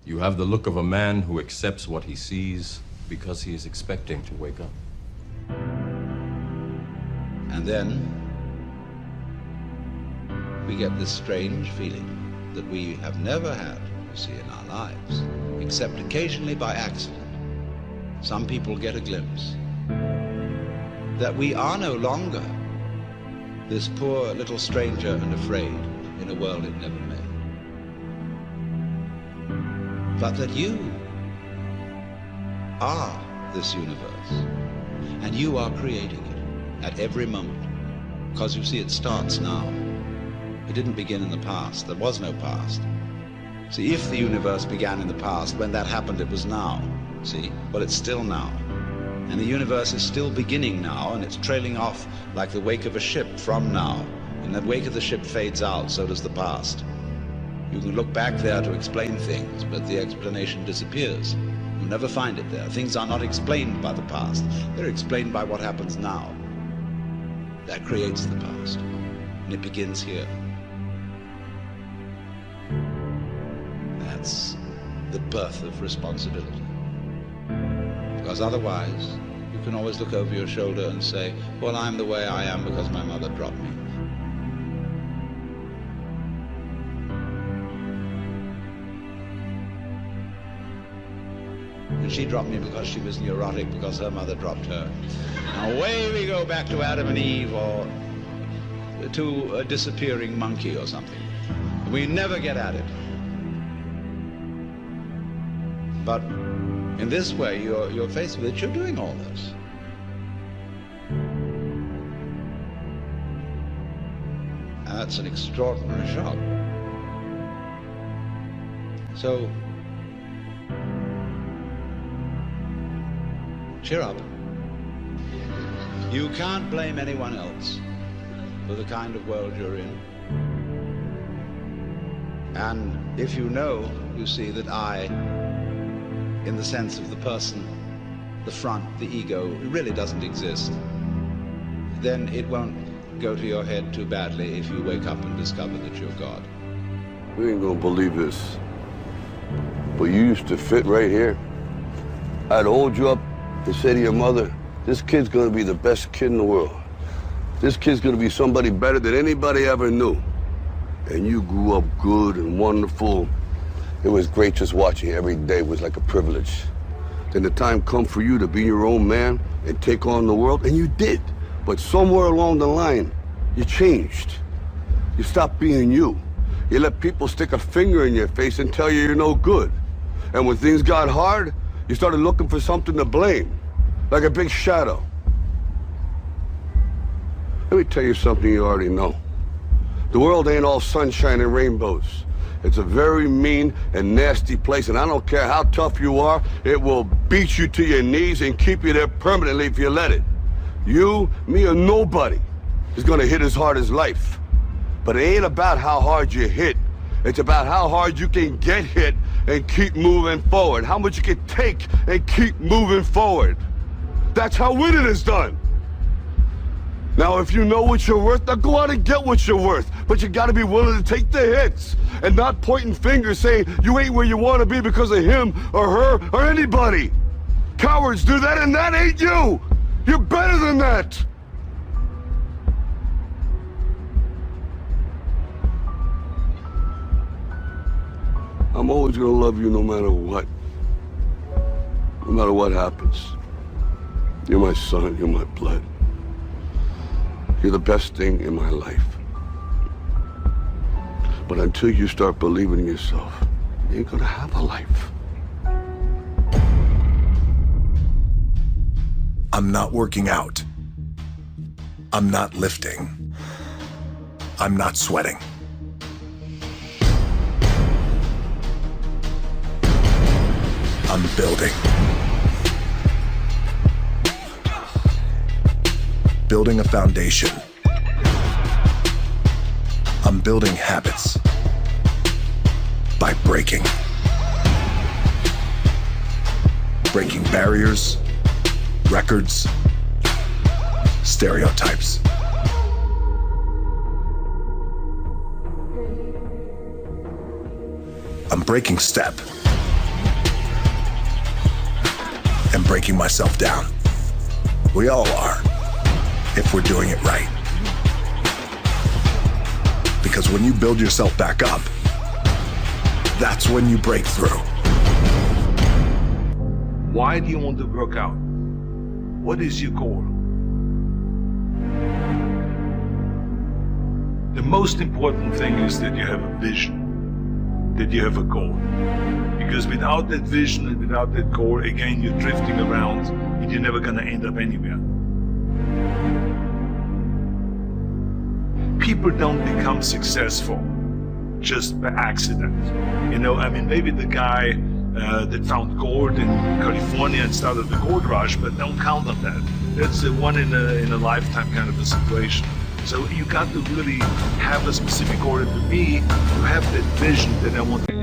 You have the look of a man who accepts what he sees because he is expecting to wake up. And then we get this strange feeling that we have never had, you see, in our lives, except occasionally by accident. Some people get a glimpse that we are no longer this poor little stranger and afraid in a world it never made, but that you are this universe, and you are creating it at every moment, because you see it starts now. It didn't begin in the past. There was no past. See, if the universe began in the past, when that happened it was now. See, but it's still now. And the universe is still beginning now, and it's trailing off like the wake of a ship from now. And that wake of the ship fades out, so does the past. You can look back there to explain things, but the explanation disappears. You'll never find it there. Things are not explained by the past. They're explained by what happens now. That creates the past, and it begins here. That's the birth of responsibility. Because otherwise, you can always look over your shoulder and say, well, I'm the way I am because my mother dropped me. And she dropped me because she was neurotic because her mother dropped her. Now away we go back to Adam and Eve, or to a disappearing monkey or something. We never get at it. But in this way, you're faced with it, you're doing all this. And that's an extraordinary shock. So, cheer up. You can't blame anyone else for the kind of world you're in. And if you know, you see that I, in the sense of the person, the front, the ego, it really doesn't exist, then it won't go to your head too badly if you wake up and discover that you're God. You ain't gonna believe this, but you used to fit right here. I'd hold you up and say to your mother, this kid's gonna be the best kid in the world. This kid's gonna be somebody better than anybody ever knew. And you grew up good and wonderful. It was great just watching you every day. It was like a privilege. Then the time come for you to be your own man and take on the world, and you did. But somewhere along the line, you changed. You stopped being you. You let people stick a finger in your face and tell you you're no good. And when things got hard, you started looking for something to blame, like a big shadow. Let me tell you something you already know. The world ain't all sunshine and rainbows. It's a very mean and nasty place, and I don't care how tough you are, it will beat you to your knees and keep you there permanently if you let it. You, me, or nobody is gonna hit as hard as life. But it ain't about how hard you hit. It's about how hard you can get hit and keep moving forward. How much you can take and keep moving forward. That's how winning is done. Now, if you know what you're worth, now go out and get what you're worth. But you gotta be willing to take the hits and not pointing fingers saying you ain't where you wanna be because of him or her or anybody. Cowards do that, and that ain't you. You're better than that. I'm always gonna love you no matter what. No matter what happens. You're my son, you're my blood. You're the best thing in my life. But until you start believing in yourself, you ain't gonna have a life. I'm not working out. I'm not lifting. I'm not sweating. I'm building. Building a foundation. I'm building habits by breaking. Breaking barriers, records, stereotypes. I'm breaking step and breaking myself down. We all are, if we're doing it right. Because when you build yourself back up, that's when you break through. Why do you want to work out? What is your goal? The most important thing is that you have a vision, that you have a goal. Because without that vision and without that goal, again, you're drifting around and you're never gonna end up anywhere. People don't become successful just by accident. You know, I mean, maybe the guy that found gold in California and started the gold rush, but don't count on that. That's a one in a lifetime kind of a situation. So you got to really have a specific goal. To me, to have that vision that I want to